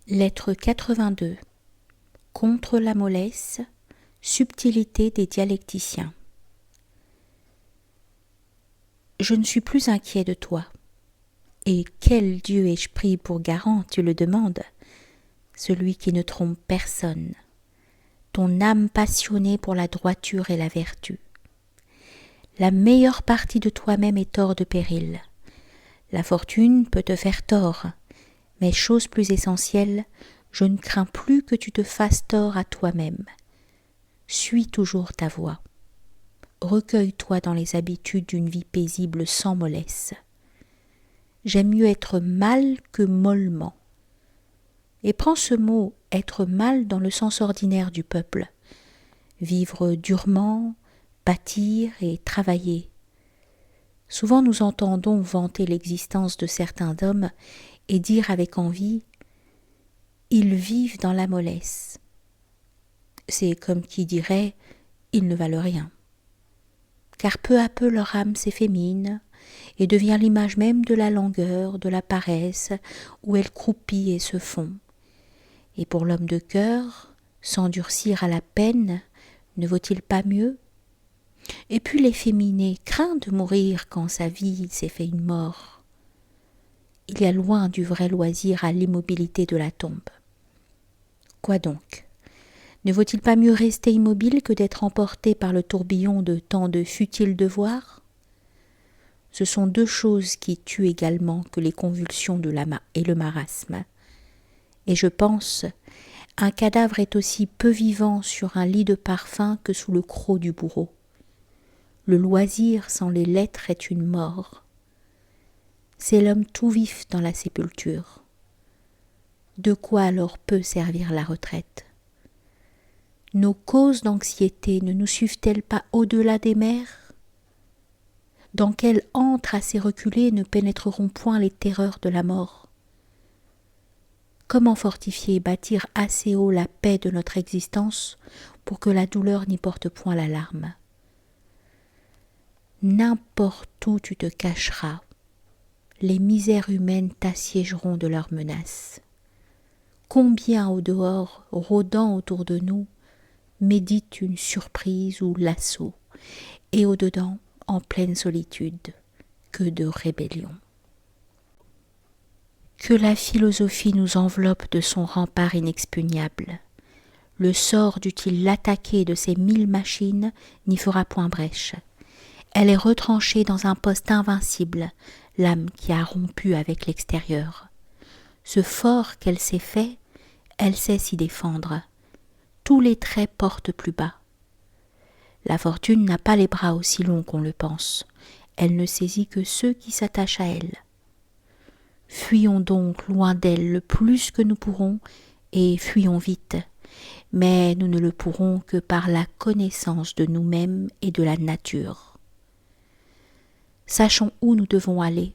Lettre 82. Contre la mollesse, subtilité des dialecticiens. Je ne suis plus inquiet de toi. Et quel Dieu ai-je pris pour garant, tu le demandes? Celui qui ne trompe personne. Ton âme passionnée pour la droiture et la vertu. La meilleure partie de toi-même est hors de péril. La fortune peut te faire tort, mais chose plus essentielle, je ne crains plus que tu te fasses tort à toi-même. Suis toujours ta voie. Recueille-toi dans les habitudes d'une vie paisible sans mollesse. J'aime mieux être mal que mollement. Et prends ce mot « être mal » dans le sens ordinaire du peuple. Vivre durement, bâtir et travailler. Souvent nous entendons vanter l'existence de certains hommes et dire avec envie « ils vivent dans la mollesse ». C'est comme qui dirait « ils ne valent rien ». Car peu à peu leur âme s'effémine et devient l'image même de la langueur, de la paresse, où elle croupit et se fond. Et pour l'homme de cœur, s'endurcir à la peine, ne vaut-il pas mieux? Et puis l'efféminé craint de mourir quand sa vie s'est fait une mort. Il y a loin du vrai loisir à l'immobilité de la tombe. Quoi donc? Ne vaut-il pas mieux rester immobile que d'être emporté par le tourbillon de tant de futiles devoirs? Ce sont deux choses qui tuent également que les convulsions et le marasme. Et je pense, un cadavre est aussi peu vivant sur un lit de parfum que sous le croc du bourreau. Le loisir sans les lettres est une mort. C'est l'homme tout vif dans la sépulture. De quoi alors peut servir la retraite? Nos causes d'anxiété ne nous suivent-elles pas au-delà des mers? Dans quel antre assez reculé ne pénétreront point les terreurs de la mort? Comment fortifier et bâtir assez haut la paix de notre existence pour que la douleur n'y porte point l'alarme? N'importe où tu te cacheras, les misères humaines t'assiégeront de leurs menaces. Combien au dehors, rôdant autour de nous, méditent une surprise ou l'assaut, et au dedans, en pleine solitude, que de rébellion. Que la philosophie nous enveloppe de son rempart inexpugnable. Le sort dût-il l'attaquer de ses 1000 machines, n'y fera point brèche. Elle est retranchée dans un poste invincible, l'âme qui a rompu avec l'extérieur. Ce fort qu'elle s'est fait, elle sait s'y défendre. Tous les traits portent plus bas. La fortune n'a pas les bras aussi longs qu'on le pense. Elle ne saisit que ceux qui s'attachent à elle. Fuyons donc loin d'elle le plus que nous pourrons, et fuyons vite. Mais nous ne le pourrons que par la connaissance de nous-mêmes et de la nature. Sachons où nous devons aller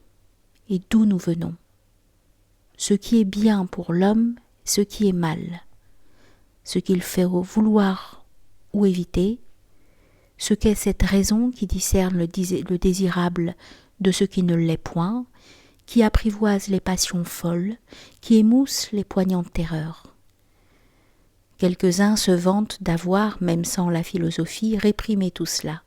et d'où nous venons. Ce qui est bien pour l'homme, ce qui est mal. Ce qu'il faut vouloir ou éviter, ce qu'est cette raison qui discerne le désirable de ce qui ne l'est point, qui apprivoise les passions folles, qui émousse les poignantes terreurs. Quelques-uns se vantent d'avoir, même sans la philosophie, réprimé tout cela,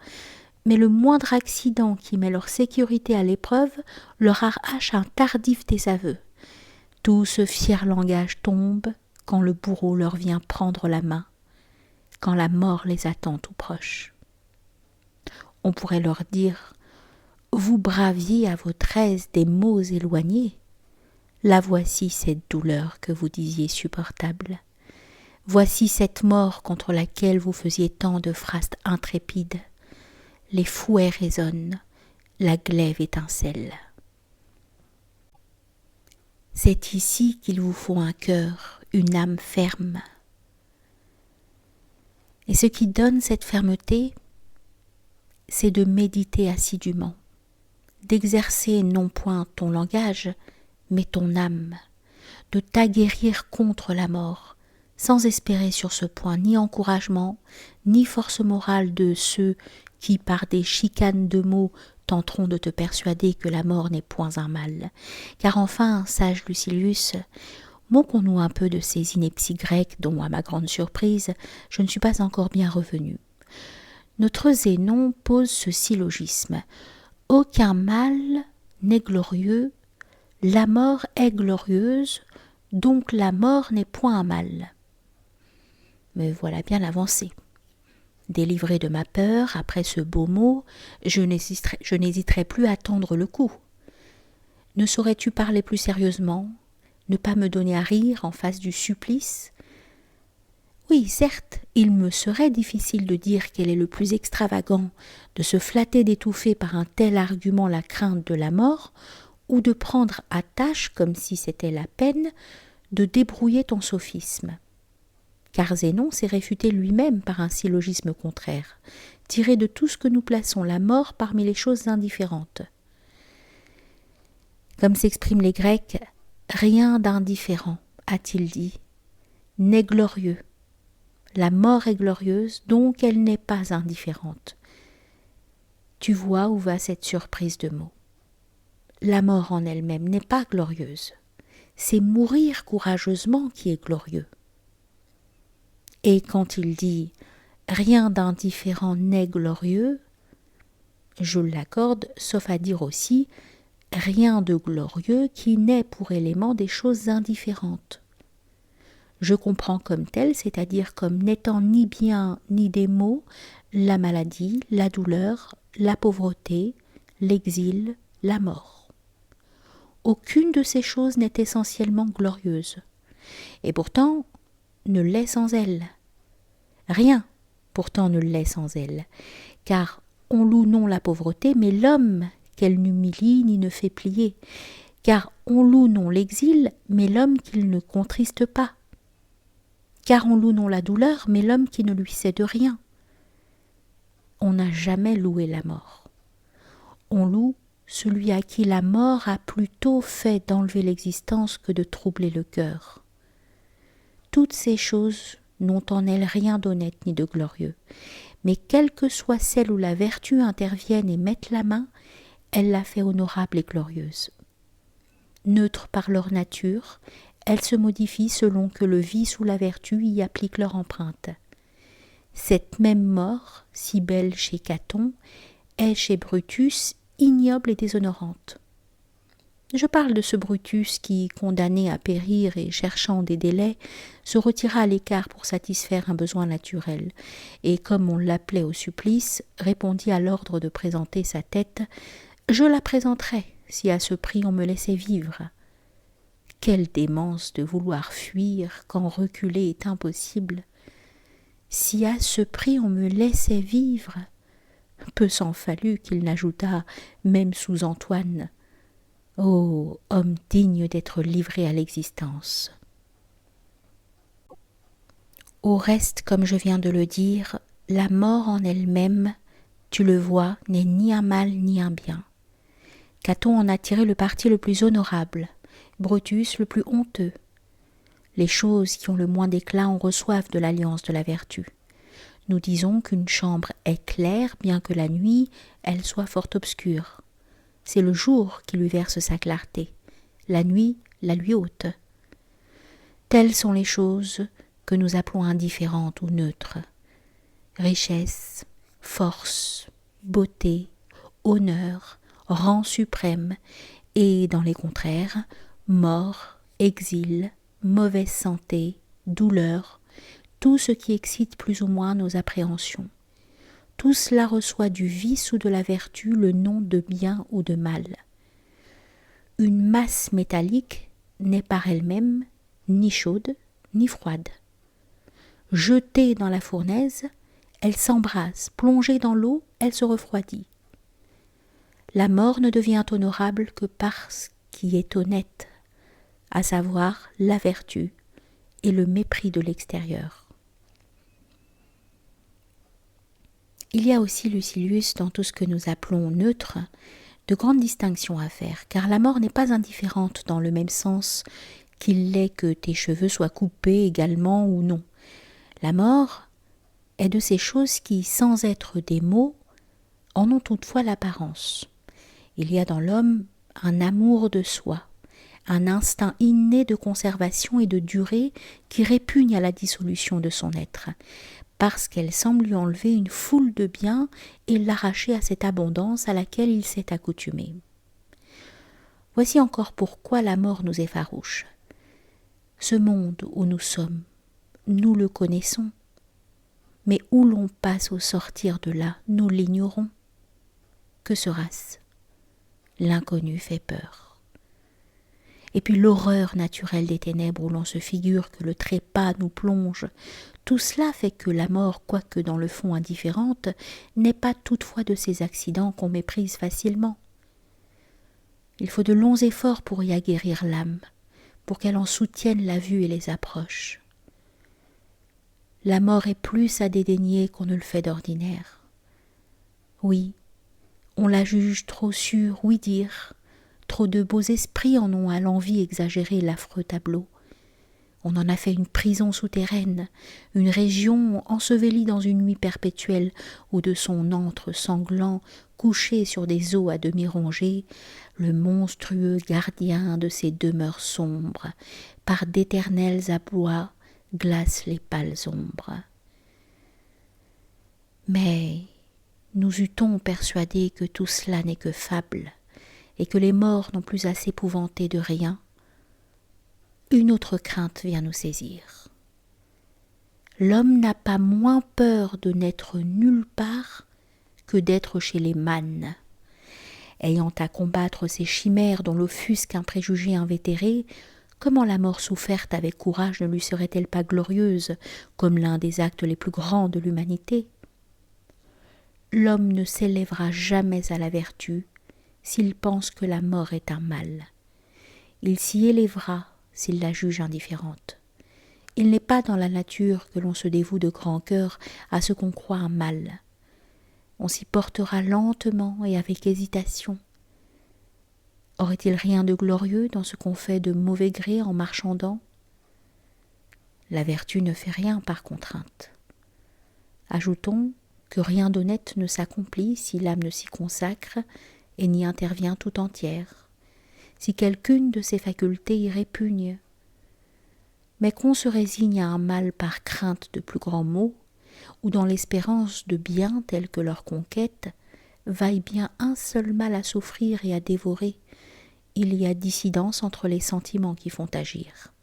mais le moindre accident qui met leur sécurité à l'épreuve leur arrache un tardif désaveu. Tout ce fier langage tombe quand le bourreau leur vient prendre la main, quand la mort les attend tout proches. On pourrait leur dire « Vous braviez à votre aise des maux éloignés. La voici cette douleur que vous disiez supportable. Voici cette mort contre laquelle vous faisiez tant de phrases intrépides. Les fouets résonnent, la glaive étincelle. C'est ici qu'il vous faut un cœur, une âme ferme. Et ce qui donne cette fermeté, c'est de méditer assidûment, d'exercer non point ton langage, mais ton âme, de t'aguerrir contre la mort, sans espérer sur ce point ni encouragement, ni force morale de ceux qui, par des chicanes de mots, tenteront de te persuader que la mort n'est point un mal. Car enfin, sage Lucilius, Moquons-nous un peu de ces inepties grecques dont, à ma grande surprise, je ne suis pas encore bien revenue. Notre Zénon pose ce syllogisme. Aucun mal n'est glorieux, la mort est glorieuse, donc la mort n'est point un mal. Me voilà bien avancée. Délivrée de ma peur, après ce beau mot, je n'hésiterai plus à tendre le coup. Ne saurais-tu parler plus sérieusement, ne pas me donner à rire en face du supplice ? Oui, certes, il me serait difficile de dire quel est le plus extravagant, de se flatter d'étouffer par un tel argument la crainte de la mort, ou de prendre à tâche, comme si c'était la peine, de débrouiller ton sophisme. Car Zénon s'est réfuté lui-même par un syllogisme contraire, tiré de tout ce que nous plaçons la mort parmi les choses indifférentes. Comme s'expriment les Grecs, rien d'indifférent, a-t-il dit, n'est glorieux. La mort est glorieuse, donc elle n'est pas indifférente. Tu vois où va cette surprise de mots. La mort en elle-même n'est pas glorieuse. C'est mourir courageusement qui est glorieux. Et quand il dit « rien d'indifférent n'est glorieux », je l'accorde, sauf à dire aussi « rien de glorieux qui n'est pour élément des choses indifférentes ». Je comprends comme tel, c'est-à-dire comme n'étant ni bien ni des maux, la maladie, la douleur, la pauvreté, l'exil, la mort. Aucune de ces choses n'est essentiellement glorieuse. Et pourtant, ne l'est sans elle. Rien, pourtant, ne l'est sans elle, car on loue non la pauvreté, mais l'homme qu'elle n'humilie ni ne fait plier, car on loue non l'exil, mais l'homme qu'il ne contriste pas, car on loue non la douleur, mais l'homme qui ne lui cède rien. On n'a jamais loué la mort. On loue celui à qui la mort a plutôt fait d'enlever l'existence que de troubler le cœur. Toutes ces choses n'ont en elles rien d'honnête ni de glorieux, mais quelle que soit celle où la vertu intervienne et mette la main, elle la fait honorable et glorieuse. Neutres par leur nature, elles se modifient selon que le vice ou la vertu y appliquent leur empreinte. Cette même mort, si belle chez Caton, est chez Brutus ignoble et déshonorante. Je parle de ce Brutus qui, condamné à périr et cherchant des délais, se retira à l'écart pour satisfaire un besoin naturel, et comme on l'appelait au supplice, répondit à l'ordre de présenter sa tête. « Je la présenterai, si à ce prix on me laissait vivre. » Quelle démence de vouloir fuir quand reculer est impossible. Si à ce prix on me laissait vivre, peu s'en fallut qu'il n'ajoutât, même sous Antoine, « Ô homme digne d'être livré à l'existence !» Au reste, comme je viens de le dire, la mort en elle-même, tu le vois, n'est ni un mal ni un bien. Caton en a tiré le parti le plus honorable, Brutus le plus honteux. Les choses qui ont le moins d'éclat en reçoivent de l'alliance de la vertu. Nous disons qu'une chambre est claire, bien que la nuit, elle soit fort obscure. C'est le jour qui lui verse sa clarté, la nuit la lui ôte. Telles sont les choses que nous appelons indifférentes ou neutres. Richesse, force, beauté, honneur, rang suprême, et dans les contraires, mort, exil, mauvaise santé, douleur, tout ce qui excite plus ou moins nos appréhensions. Tout cela reçoit du vice ou de la vertu le nom de bien ou de mal. Une masse métallique n'est par elle-même ni chaude ni froide. Jetée dans la fournaise, elle s'embrase, plongée dans l'eau, elle se refroidit. La mort ne devient honorable que par ce qui est honnête, à savoir la vertu et le mépris de l'extérieur. Il y a aussi, Lucilius, dans tout ce que nous appelons neutre, de grandes distinctions à faire, car la mort n'est pas indifférente dans le même sens qu'il l'est que tes cheveux soient coupés également ou non. La mort est de ces choses qui, sans être des mots, en ont toutefois l'apparence. Il y a dans l'homme un amour de soi, un instinct inné de conservation et de durée qui répugne à la dissolution de son être, parce qu'elle semble lui enlever une foule de biens et l'arracher à cette abondance à laquelle il s'est accoutumé. Voici encore pourquoi la mort nous effarouche. Ce monde où nous sommes, nous le connaissons, mais où l'on passe au sortir de là, nous l'ignorons. Que sera-ce ? L'inconnu fait peur. Et puis l'horreur naturelle des ténèbres où l'on se figure que le trépas nous plonge, tout cela fait que la mort, quoique dans le fond indifférente, n'est pas toutefois de ces accidents qu'on méprise facilement. Il faut de longs efforts pour y aguerrir l'âme, pour qu'elle en soutienne la vue et les approches. La mort est plus à dédaigner qu'on ne le fait d'ordinaire. Oui, on la juge trop sûre, oui dire, trop de beaux esprits en ont à l'envi exagéré l'affreux tableau. On en a fait une prison souterraine, une région ensevelie dans une nuit perpétuelle où de son antre sanglant, couché sur des eaux à demi rongées, le monstrueux gardien de ces demeures sombres, par d'éternels abois, glace les pâles ombres. Mais nous eût-on persuadé que tout cela n'est que fable, et que les morts n'ont plus à s'épouvanter de rien, une autre crainte vient nous saisir. L'homme n'a pas moins peur de n'être nulle part que d'être chez les mânes. Ayant à combattre ces chimères dont l'offusque un préjugé invétéré, comment la mort soufferte avec courage ne lui serait-elle pas glorieuse, comme l'un des actes les plus grands de l'humanité ? L'homme ne s'élèvera jamais à la vertu s'il pense que la mort est un mal. Il s'y élèvera s'il la juge indifférente. Il n'est pas dans la nature que l'on se dévoue de grand cœur à ce qu'on croit un mal. On s'y portera lentement et avec hésitation. Aurait-il rien de glorieux dans ce qu'on fait de mauvais gré en marchandant ? La vertu ne fait rien par contrainte. Ajoutons que rien d'honnête ne s'accomplit si l'âme ne s'y consacre et n'y intervient tout entière, si quelqu'une de ses facultés y répugne. Mais qu'on se résigne à un mal par crainte de plus grands maux, ou dans l'espérance de biens tels que leur conquête, vaille bien un seul mal à souffrir et à dévorer. Il y a dissidence entre les sentiments qui font agir.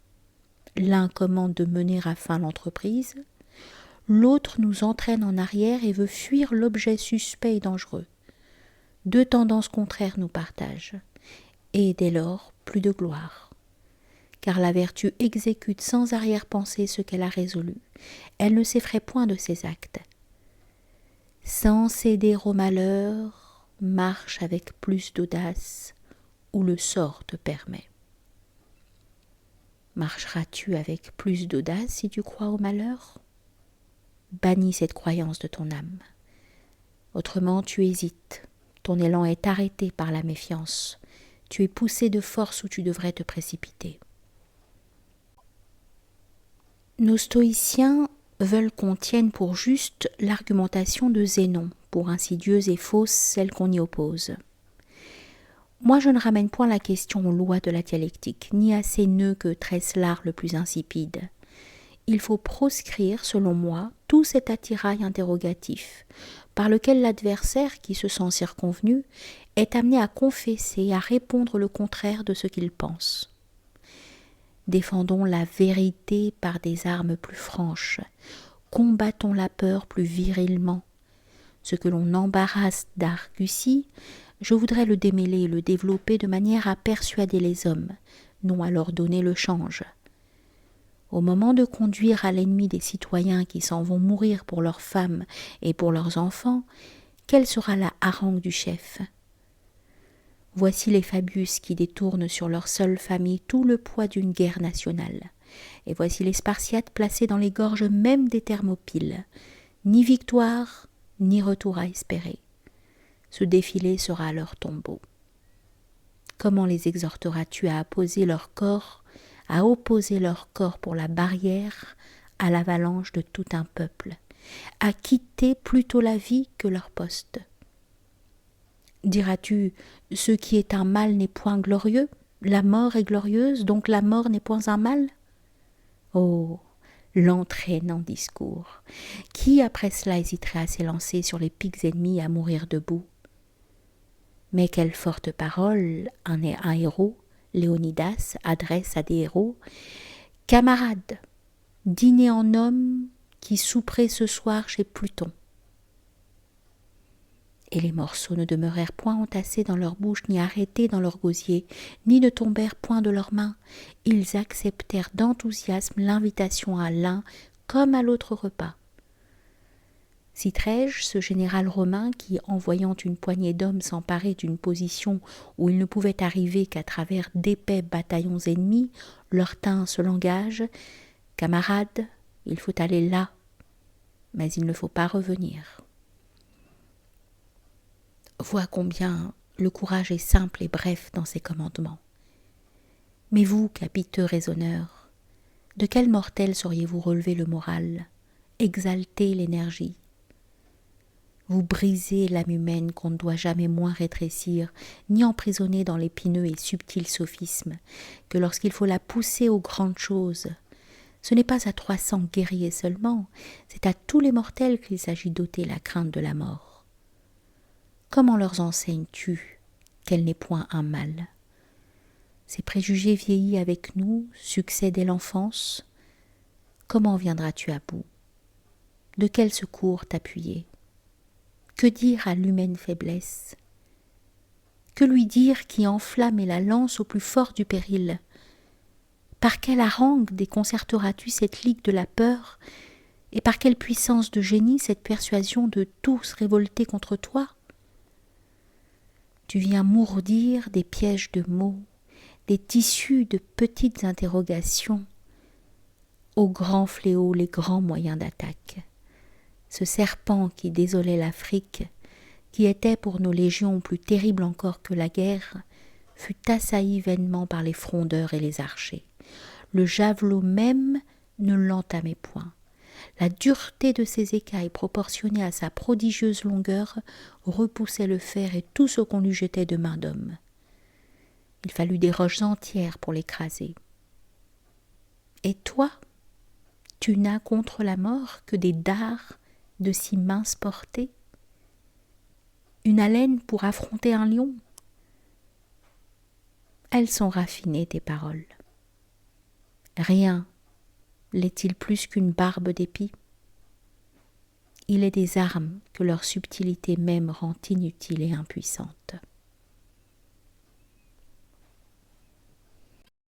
L'un commande de mener à fin l'entreprise, l'autre nous entraîne en arrière et veut fuir l'objet suspect et dangereux. Deux tendances contraires nous partagent, et dès lors plus de gloire. Car la vertu exécute sans arrière-pensée ce qu'elle a résolu. Elle ne s'effraie point de ses actes. Sans céder au malheur, marche avec plus d'audace où le sort te permet. Marcheras-tu avec plus d'audace si tu crois au malheur ? Bannis cette croyance de ton âme. Autrement tu hésites. Ton élan est arrêté par la méfiance. Tu es poussé de force où tu devrais te précipiter. Nos stoïciens veulent qu'on tienne pour juste l'argumentation de Zénon, pour insidieuse et fausse celle qu'on y oppose. Moi je ne ramène point la question aux lois de la dialectique, ni à ces nœuds que tresse l'art le plus insipide. Il faut proscrire, selon moi, tout cet attirail interrogatif, par lequel l'adversaire, qui se sent circonvenu, est amené à confesser, à répondre le contraire de ce qu'il pense. Défendons la vérité par des armes plus franches, combattons la peur plus virilement. Ce que l'on embarrasse d'argutie, je voudrais le démêler et le développer de manière à persuader les hommes, non à leur donner le change. Au moment de conduire à l'ennemi des citoyens qui s'en vont mourir pour leurs femmes et pour leurs enfants, quelle sera la harangue du chef ? Voici les Fabius qui détournent sur leur seule famille tout le poids d'une guerre nationale. Et voici les Spartiates placés dans les gorges même des Thermopyles. Ni victoire, ni retour à espérer. Ce défilé sera leur tombeau. Comment les exhorteras-tu à opposer leur corps pour la barrière à l'avalanche de tout un peuple, à quitter plutôt la vie que leur poste ? Diras-tu, ce qui est un mal n'est point glorieux ? La mort est glorieuse, donc la mort n'est point un mal? Oh, l'entraînant discours! Qui après cela hésiterait à s'élancer sur les pics ennemis à mourir debout? Mais quelle forte parole un héros, Léonidas, adresse à des héros. Camarades, dînez en homme qui souperez ce soir chez Pluton. Et les morceaux ne demeurèrent point entassés dans leur bouche, ni arrêtés dans leur gosier, ni ne tombèrent point de leurs mains. Ils acceptèrent d'enthousiasme l'invitation à l'un comme à l'autre repas. Sitrège, ce général romain qui, en voyant une poignée d'hommes s'emparer d'une position où il ne pouvait arriver qu'à travers d'épais bataillons ennemis, leur tint ce langage: « Camarades, il faut aller là, mais il ne faut pas revenir. » Vois combien le courage est simple et bref dans ses commandements. Mais vous, capiteux raisonneurs, de quel mortel sauriez-vous relever le moral, exalter l'énergie? Vous brisez l'âme humaine qu'on ne doit jamais moins rétrécir, ni emprisonner dans l'épineux et subtil sophisme, que lorsqu'il faut la pousser aux grandes choses, ce n'est pas à 300 guerriers seulement, c'est à tous les mortels qu'il s'agit d'ôter la crainte de la mort. Comment leur enseignes-tu qu'elle n'est point un mal? Ces préjugés vieillis avec nous, succès dès l'enfance, comment viendras-tu à bout? De quel secours t'appuyer? Que dire à l'humaine faiblesse? Que lui dire qui enflamme et la lance au plus fort du péril? Par quelle harangue déconcerteras-tu cette ligue de la peur, et par quelle puissance de génie cette persuasion de tous révoltés contre toi? Tu viens m'ourdir des pièges de mots, des tissus de petites interrogations, aux grands fléaux les grands moyens d'attaque. Ce serpent qui désolait l'Afrique, qui était pour nos légions plus terrible encore que la guerre, fut assailli vainement par les frondeurs et les archers. Le javelot même ne l'entamait point. La dureté de ses écailles, proportionnée à sa prodigieuse longueur, repoussait le fer et tout ce qu'on lui jetait de main d'homme. Il fallut des roches entières pour l'écraser. Et toi, tu n'as contre la mort que des dards de si mince portée? Une haleine pour affronter un lion? Elles sont raffinées, tes paroles. Rien l'est-il plus qu'une barbe d'épis? Il est des armes que leur subtilité même rend inutile et impuissante.